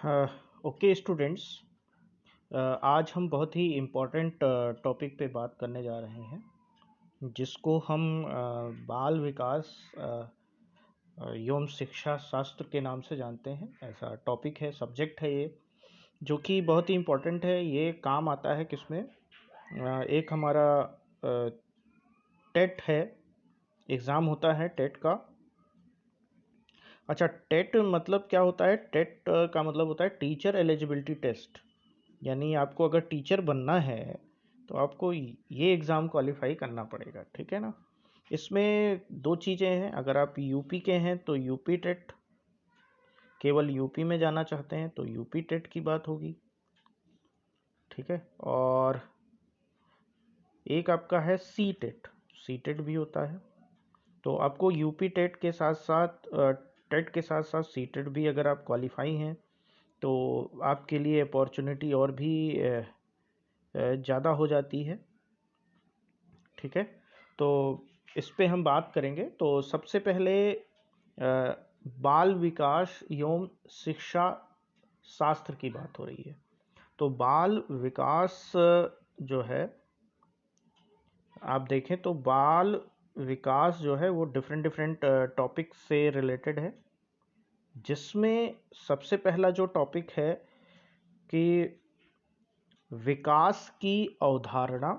Okay students, आज हम बहुत ही इम्पोर्टेंट टॉपिक पे बात करने जा रहे हैं जिसको हम बाल विकास एवं शिक्षा शास्त्र के नाम से जानते हैं। ऐसा टॉपिक है, सब्जेक्ट है ये, जो कि बहुत ही इम्पोर्टेंट है। ये काम आता है किसमें, एक हमारा टेट है, एग्ज़ाम होता है टेट का। अच्छा, टेट मतलब क्या होता है? टेट का मतलब होता है टीचर एलिजिबिलिटी टेस्ट। यानी आपको अगर टीचर बनना है तो आपको ये एग्ज़ाम क्वालिफाई करना पड़ेगा, ठीक है ना। इसमें दो चीज़ें हैं। अगर आप यूपी के हैं तो यूपी टेट, केवल यूपी में जाना चाहते हैं तो यूपी टेट की बात होगी, ठीक है। और एक आपका है सी टेट, सी टेट भी होता है। तो आपको यूपी टेट के साथ साथ टेट के साथ साथ सी टेट भी अगर आप क्वालिफाई हैं तो आपके लिए अपॉर्चुनिटी और भी ज़्यादा हो जाती है, ठीक है। तो इस पे हम बात करेंगे। तो सबसे पहले बाल विकास एवं शिक्षा शास्त्र की बात हो रही है। तो बाल विकास जो है, आप देखें तो बाल विकास जो है वो डिफरेंट डिफरेंट टॉपिक से रिलेटेड है, जिसमें सबसे पहला जो टॉपिक है कि विकास की अवधारणा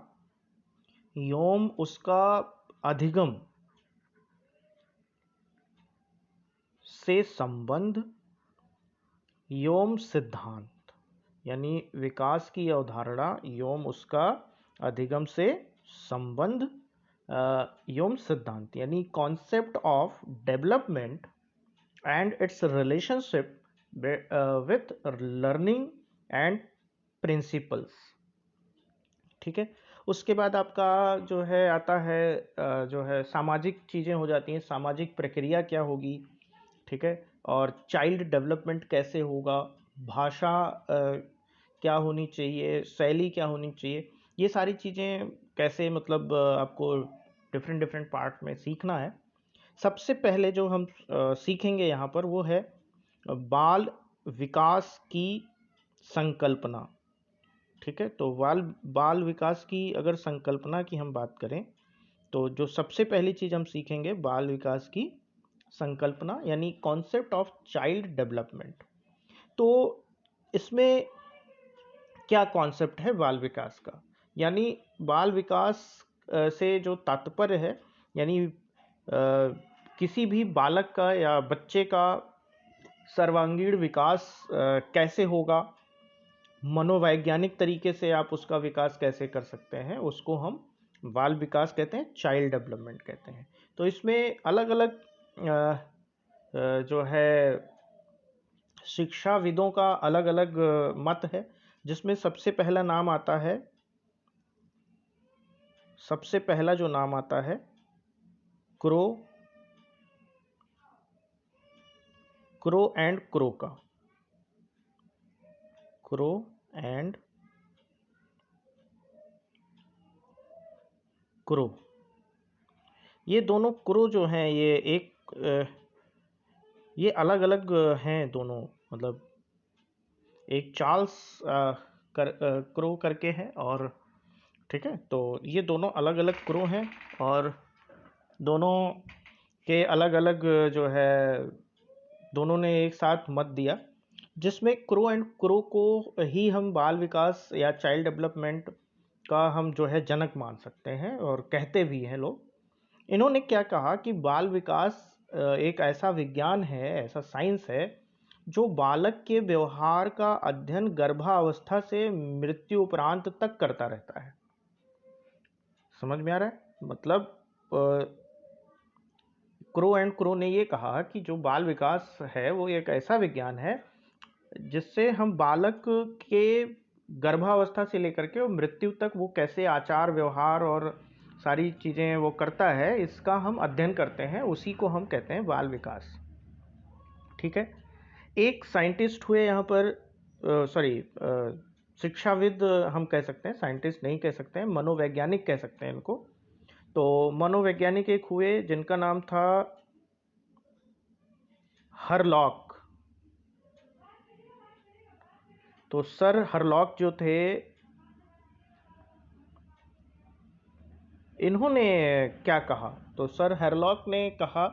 एवं उसका अधिगम से संबंध एवं सिद्धांत। यानी विकास की अवधारणा एवं उसका अधिगम से संबंध एवं सिद्धांत, यानी concept of development and it's relationship with learning and principles, ठीक है। उसके बाद आपका जो है आता है जो है सामाजिक चीज़ें हो जाती हैं, सामाजिक प्रक्रिया क्या होगी, ठीक है। और चाइल्ड डेवलपमेंट कैसे होगा, भाषा क्या होनी चाहिए, शैली क्या होनी चाहिए, ये सारी चीज़ें कैसे, मतलब आपको डिफरेंट डिफरेंट पार्ट में सीखना है। सबसे पहले जो हम सीखेंगे यहाँ पर वो है बाल विकास की संकल्पना, ठीक है। तो बाल बाल विकास की अगर संकल्पना की हम बात करें तो जो सबसे पहली चीज़ हम सीखेंगे बाल विकास की संकल्पना, यानी कॉन्सेप्ट ऑफ चाइल्ड डेवलपमेंट। तो इसमें क्या कॉन्सेप्ट है बाल विकास का, यानी बाल विकास से जो तात्पर्य है, यानी किसी भी बालक का या बच्चे का सर्वांगीण विकास कैसे होगा, मनोवैज्ञानिक तरीके से आप उसका विकास कैसे कर सकते हैं, उसको हम बाल विकास कहते हैं, चाइल्ड डेवलपमेंट कहते हैं। तो इसमें अलग अलग जो है शिक्षाविदों का अलग अलग मत है, जिसमें सबसे पहला नाम आता है, सबसे पहला जो नाम आता है क्रो क्रो एंड क्रो का, क्रो एंड क्रो। ये दोनों क्रो जो हैं ये ये अलग अलग हैं दोनों, मतलब एक चार्ल्स क्रो करके है, और ठीक है। तो ये दोनों अलग अलग क्रो हैं और दोनों के अलग अलग जो है, दोनों ने एक साथ मत दिया, जिसमें क्रो एंड क्रो को ही हम बाल विकास या चाइल्ड डेवलपमेंट का हम जो है जनक मान सकते हैं, और कहते भी हैं लोग। इन्होंने क्या कहा कि बाल विकास एक ऐसा विज्ञान है, ऐसा साइंस है जो बालक के व्यवहार का अध्ययन गर्भावस्था से मृत्यु उपरांत तक करता रहता है। समझ में आ रहा है? मतलब क्रो एंड क्रो ने ये कहा कि जो बाल विकास है वो एक ऐसा विज्ञान है जिससे हम बालक के गर्भावस्था से लेकर के मृत्यु तक वो कैसे आचार व्यवहार और सारी चीज़ें वो करता है, इसका हम अध्ययन करते हैं, उसी को हम कहते हैं बाल विकास, ठीक है। एक साइंटिस्ट हुए यहाँ पर, सॉरी, शिक्षाविद हम कह सकते हैं, साइंटिस्ट नहीं कह सकते हैं, मनोवैज्ञानिक कह सकते हैं इनको। तो मनोवैज्ञानिक एक हुए जिनका नाम था हरलॉक, तो सर हरलॉक जो थे, इन्होंने क्या कहा? तो सर हरलॉक ने कहा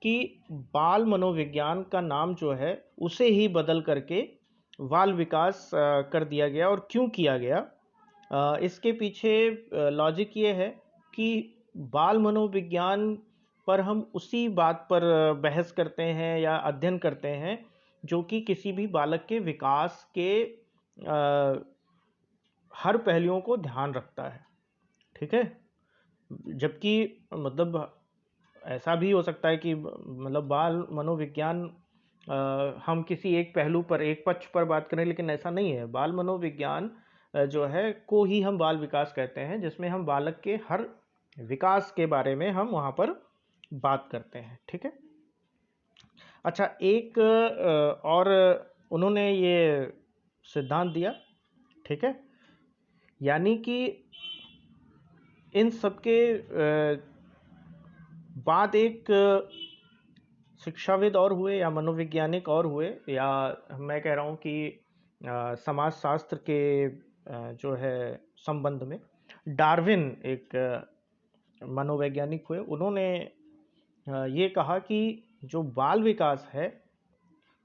कि बाल मनोविज्ञान का नाम जो है उसे ही बदल करके बाल विकास कर दिया गया। और क्यों किया गया? इसके पीछे लॉजिक ये है कि बाल मनोविज्ञान पर हम उसी बात पर बहस करते हैं या अध्ययन करते हैं जो कि किसी भी बालक के विकास के हर पहलुओं को ध्यान रखता है। ठीक है, जबकि मतलब ऐसा भी हो सकता है कि मतलब बाल मनोविज्ञान हम किसी एक पहलू पर, एक पक्ष पर बात करें, लेकिन ऐसा नहीं है। बाल मनोविज्ञान जो है को ही हम बाल विकास कहते हैं, जिसमें हम बालक के हर विकास के बारे में हम वहाँ पर बात करते हैं। ठीक है। अच्छा, एक और उन्होंने ये सिद्धांत दिया। ठीक है, यानी कि इन सबके बाद एक शिक्षाविद और हुए या मनोवैज्ञानिक और हुए, या मैं कह रहा हूँ कि समाजशास्त्र के जो है संबंध में डार्विन एक मनोवैज्ञानिक हुए। उन्होंने ये कहा कि जो बाल विकास है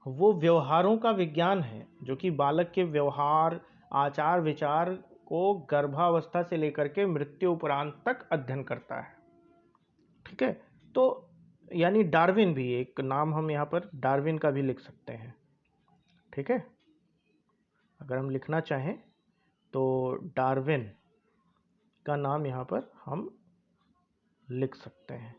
वो व्यवहारों का विज्ञान है, जो कि बालक के व्यवहार, आचार विचार को गर्भावस्था से लेकर के मृत्यु उपरांत तक अध्ययन करता है। ठीक है, तो यानी डार्विन भी एक नाम हम यहाँ पर डार्विन का भी लिख सकते हैं। ठीक है, अगर हम लिखना चाहें तो डार्विन का नाम यहाँ पर हम लिख सकते हैं।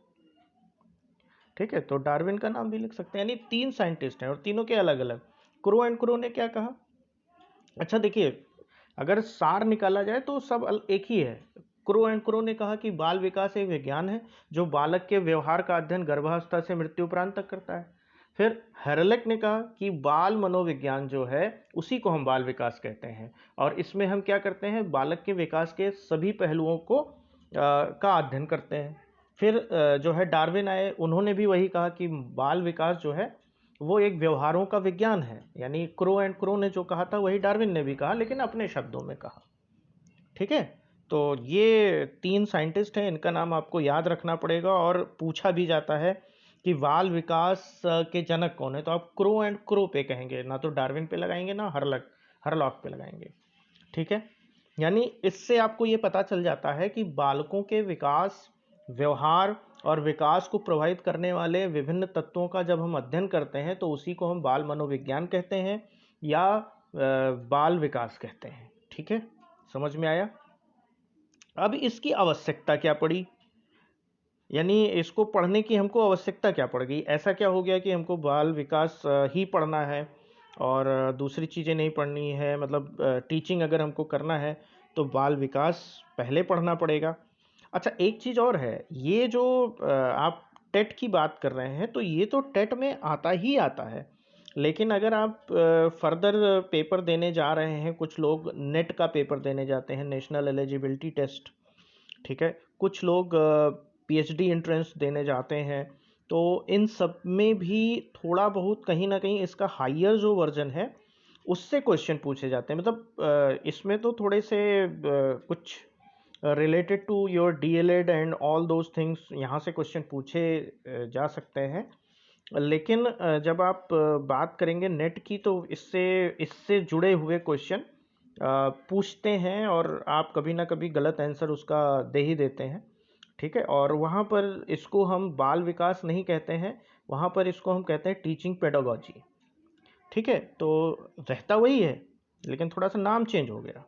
ठीक है, तो डार्विन का नाम भी लिख सकते हैं। यानी 3 साइंटिस्ट हैं और तीनों के अलग अलग। क्रो एंड क्रो ने क्या कहा? अच्छा देखिए, अगर सार निकाला जाए तो सब एक ही है। क्रो एंड क्रो ने कहा कि बाल विकास एक विज्ञान है जो बालक के व्यवहार का अध्ययन गर्भावस्था से मृत्यु उपरांत तक करता है। फिर हेरलेक ने कहा कि बाल मनोविज्ञान जो है उसी को हम बाल विकास कहते हैं, और इसमें हम क्या करते हैं, बालक के विकास के सभी पहलुओं को का अध्ययन करते हैं। फिर जो है डार्विन आए, उन्होंने भी वही कहा कि बाल विकास जो है वो एक व्यवहारों का विज्ञान है। यानी क्रो एंड क्रो ने जो कहा था वही डार्विन ने भी कहा, लेकिन अपने शब्दों में कहा। ठीक है, तो ये 3 साइंटिस्ट हैं, इनका नाम आपको याद रखना पड़ेगा। और पूछा भी जाता है कि बाल विकास के जनक कौन है, तो आप क्रो एंड क्रो पे कहेंगे, ना तो डार्विन पे लगाएंगे ना हरलॉक पे लगाएंगे। ठीक है, यानी इससे आपको ये पता चल जाता है कि बालकों के विकास, व्यवहार और विकास को प्रभावित करने वाले विभिन्न तत्वों का जब हम अध्ययन करते हैं तो उसी को हम बाल मनोविज्ञान कहते हैं या बाल विकास कहते हैं। ठीक है, समझ में आया? अब इसकी आवश्यकता क्या पड़ी, यानी इसको पढ़ने की हमको आवश्यकता क्या पड़ गई? ऐसा क्या हो गया कि हमको बाल विकास ही पढ़ना है और दूसरी चीज़ें नहीं पढ़नी है? मतलब टीचिंग अगर हमको करना है तो बाल विकास पहले पढ़ना पड़ेगा। अच्छा, एक चीज़ और है, ये जो आप टेट की बात कर रहे हैं तो ये तो टेट में आता ही आता है, लेकिन अगर आप फर्दर पेपर देने जा रहे हैं, कुछ लोग नेट का पेपर देने जाते हैं, नेशनल एलिजिबिलिटी टेस्ट। ठीक है, कुछ लोग पीएचडी एंट्रेंस देने जाते हैं, तो इन सब में भी थोड़ा बहुत कहीं ना कहीं इसका हायर जो वर्जन है उससे क्वेश्चन पूछे जाते हैं। मतलब इसमें तो थोड़े से कुछ related to your DElEd and all those things यहाँ से क्वेश्चन पूछे जा सकते हैं, लेकिन जब आप बात करेंगे नेट की तो इससे इससे जुड़े हुए क्वेश्चन पूछते हैं और आप कभी ना कभी गलत आंसर उसका दे ही देते हैं। ठीक है, और वहाँ पर इसको हम बाल विकास नहीं कहते हैं, वहाँ पर इसको हम कहते हैं टीचिंग पेडागोजी। ठीक है, तो रहता वही है लेकिन थोड़ा सा नाम चेंज हो गया।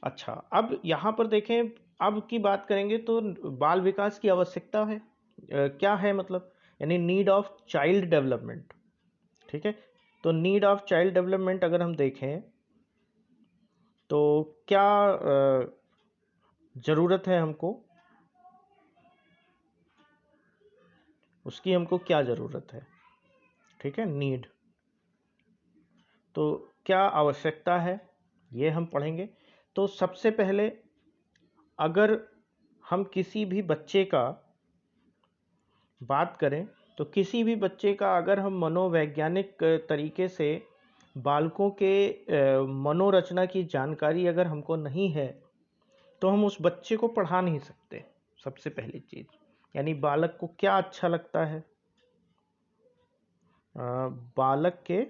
अच्छा, अब यहाँ पर देखें, अब की बात करेंगे तो बाल विकास की आवश्यकता है क्या है, मतलब यानी नीड ऑफ चाइल्ड डेवलपमेंट। ठीक है, तो नीड ऑफ चाइल्ड डेवलपमेंट अगर हम देखें तो क्या ज़रूरत है हमको, उसकी हमको क्या ज़रूरत है? ठीक है, नीड, तो क्या आवश्यकता है ये हम पढ़ेंगे। तो सबसे पहले अगर हम किसी भी बच्चे का बात करें तो किसी भी बच्चे का अगर हम मनोवैज्ञानिक तरीके से बालकों के मनोरचना की जानकारी अगर हमको नहीं है तो हम उस बच्चे को पढ़ा नहीं सकते। सबसे पहली चीज, यानी बालक को क्या अच्छा लगता है, बालक के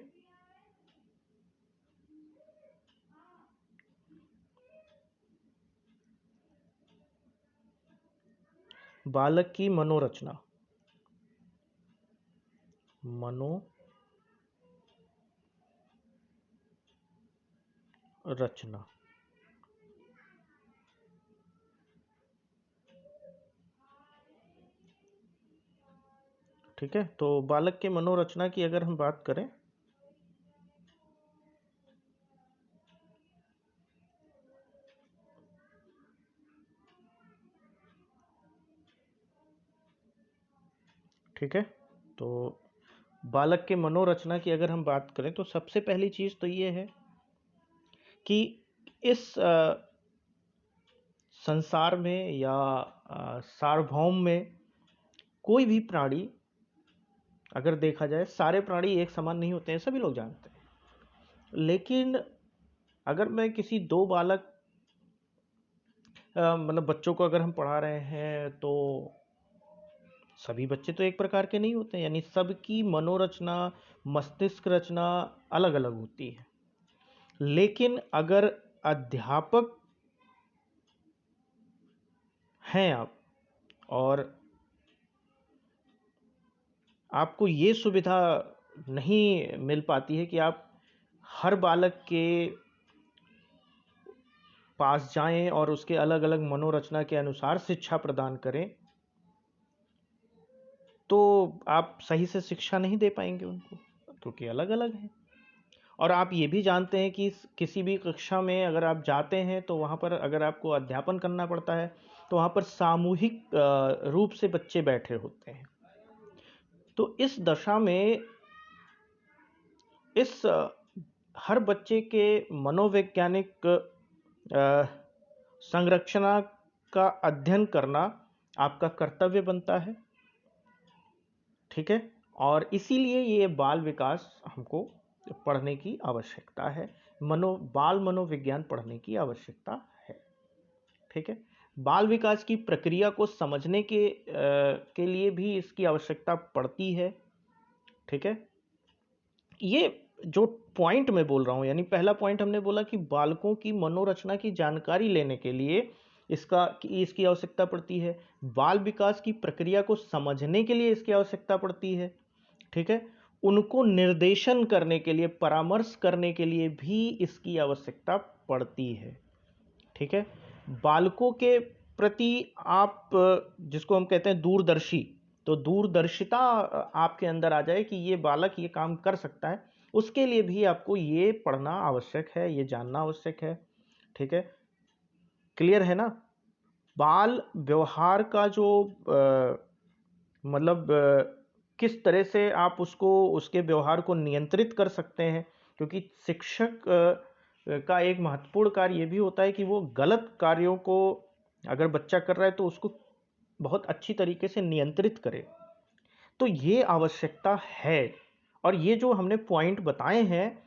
बालक की मनोरचना, मनोरचना, ठीक है। तो बालक के मनोरचना की अगर हम बात करें, ठीक है, तो बालक के मनोरचना की अगर हम बात करें तो सबसे पहली चीज तो ये है कि इस संसार में या सार्वभौम में कोई भी प्राणी अगर देखा जाए, सारे प्राणी एक समान नहीं होते हैं, सभी लोग जानते हैं। लेकिन अगर मैं किसी दो बालक मतलब बच्चों को अगर हम पढ़ा रहे हैं तो सभी बच्चे तो एक प्रकार के नहीं होते, यानी सबकी मनोरचना, मस्तिष्क रचना अलग अलग होती है। लेकिन अगर अध्यापक हैं आप और आपको ये सुविधा नहीं मिल पाती है कि आप हर बालक के पास जाएं और उसके अलग अलग मनोरचना के अनुसार शिक्षा प्रदान करें, तो आप सही से शिक्षा नहीं दे पाएंगे उनको, क्योंकि अलग अलग हैं। और आप ये भी जानते हैं कि किसी भी कक्षा में अगर आप जाते हैं तो वहाँ पर अगर आपको अध्यापन करना पड़ता है तो वहाँ पर सामूहिक रूप से बच्चे बैठे होते हैं। तो इस दशा में इस हर बच्चे के मनोवैज्ञानिक संरचना का अध्ययन करना आपका कर्तव्य बनता है, ठीक है। और इसीलिए ये बाल विकास हमको पढ़ने की आवश्यकता है, बाल मनोविज्ञान पढ़ने की आवश्यकता है, ठीक है। बाल विकास की प्रक्रिया को समझने के लिए भी इसकी आवश्यकता पड़ती है, ठीक है। ये जो पॉइंट मैं बोल रहा हूँ, यानी पहला पॉइंट हमने बोला कि बालकों की मनोरचना की जानकारी लेने के लिए इसकी आवश्यकता पड़ती है, बाल विकास की प्रक्रिया को समझने के लिए इसकी आवश्यकता पड़ती है, ठीक है। उनको निर्देशन करने के लिए, परामर्श करने के लिए भी इसकी आवश्यकता पड़ती है, ठीक है। बालकों के प्रति आप जिसको हम कहते हैं दूरदर्शी, तो दूरदर्शिता आपके अंदर आ जाए कि ये बालक ये काम कर सकता है, उसके लिए भी आपको ये पढ़ना आवश्यक है, ये जानना आवश्यक है, ठीक है। क्लियर है ना। बाल व्यवहार का जो मतलब किस तरह से आप उसको, उसके व्यवहार को नियंत्रित कर सकते हैं, क्योंकि शिक्षक का एक महत्वपूर्ण कार्य ये भी होता है कि वो गलत कार्यों को अगर बच्चा कर रहा है तो उसको बहुत अच्छी तरीके से नियंत्रित करे, तो ये आवश्यकता है। और ये जो हमने पॉइंट बताए हैं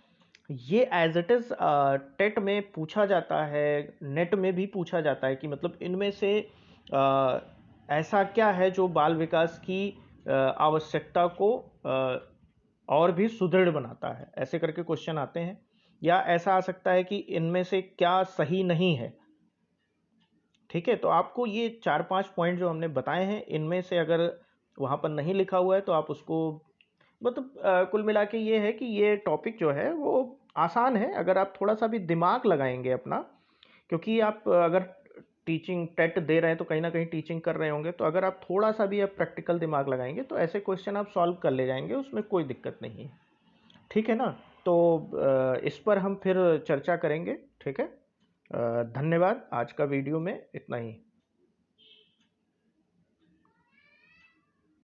ये एज इट इज टेट में पूछा जाता है, नेट में भी पूछा जाता है कि मतलब इनमें से ऐसा क्या है जो बाल विकास की आवश्यकता को और भी सुदृढ़ बनाता है, ऐसे करके क्वेश्चन आते हैं। या ऐसा आ सकता है कि इनमें से क्या सही नहीं है, ठीक है। तो आपको ये 4-5 पॉइंट जो हमने बताए हैं, इनमें से अगर वहाँ पर नहीं लिखा हुआ है तो आप उसको, मतलब कुल मिला के ये है कि ये टॉपिक जो है वो आसान है अगर आप थोड़ा सा भी दिमाग लगाएंगे अपना, क्योंकि आप अगर टीचिंग टेट दे रहे हैं तो कहीं ना कहीं टीचिंग कर रहे होंगे, तो अगर आप थोड़ा सा भी आप प्रैक्टिकल दिमाग लगाएंगे तो ऐसे क्वेश्चन आप सॉल्व कर ले जाएंगे, उसमें कोई दिक्कत नहीं है, ठीक है ना। तो इस पर हम फिर चर्चा करेंगे, ठीक है। धन्यवाद, आज का वीडियो में इतना ही।